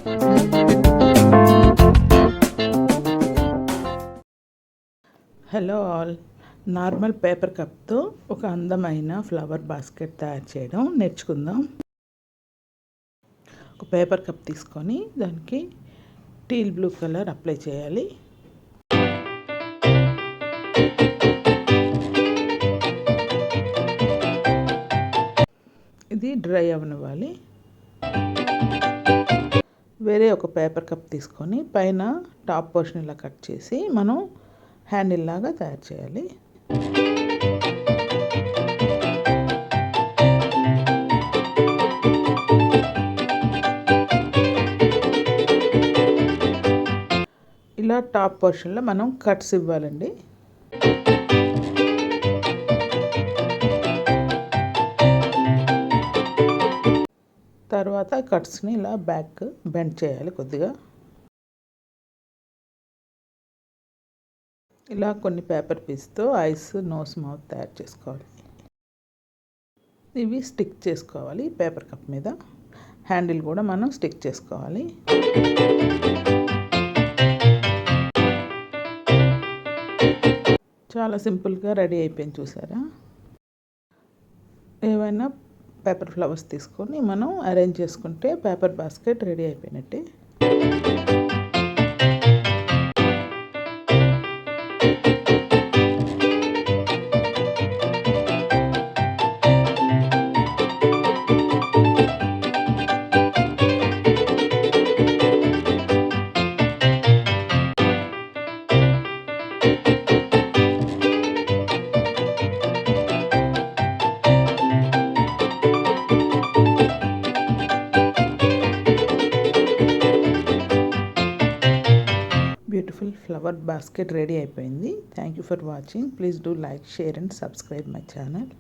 Hello all, normal paper కప్తో ఒక అందమైన ఫ్లవర్ బాస్కెట్ తయారు చేయడం నేర్చుకుందాం. ఒక పేపర్ కప్ తీసుకొని దానికి టీల్ బ్లూ కలర్ అప్లై చేయాలి. ఇది డ్రై అవ్వనివ్వాలి. వేరే ఒక పేపర్ కప్ తీసుకొని పైన టాప్ పోర్షన్ ఇలా కట్ చేసి మనం హ్యాండిల్ లాగా తయారు చేయాలి. ఇలా టాప్ పోర్షన్లో మనం కట్స్ ఇవ్వాలండి. తర్వాత కట్స్ని ఇలా బ్యాక్ బెండ్ చేయాలి కొద్దిగా. ఇలా కొన్ని పేపర్ పీస్తో ఐస్, నోస్, మౌత్ తయారు చేసుకోవాలి. ఇవి స్టిక్ చేసుకోవాలి పేపర్ కప్ మీద. హ్యాండిల్ కూడా మనం స్టిక్ చేసుకోవాలి. చాలా సింపుల్గా రెడీ అయిపోయింది, చూసారా? ఏవైనా పేపర్ ఫ్లవర్స్ తీసుకొని మనం అరేంజ్ చేసుకుంటే పేపర్ బాస్కెట్ రెడీ అయిపోయినట్టే. బ్యూటిఫుల్ ఫ్లవర్ బాస్కెట్ రెడీ అయిపోయింది. Thank you for watching. Please do like, share and subscribe my channel.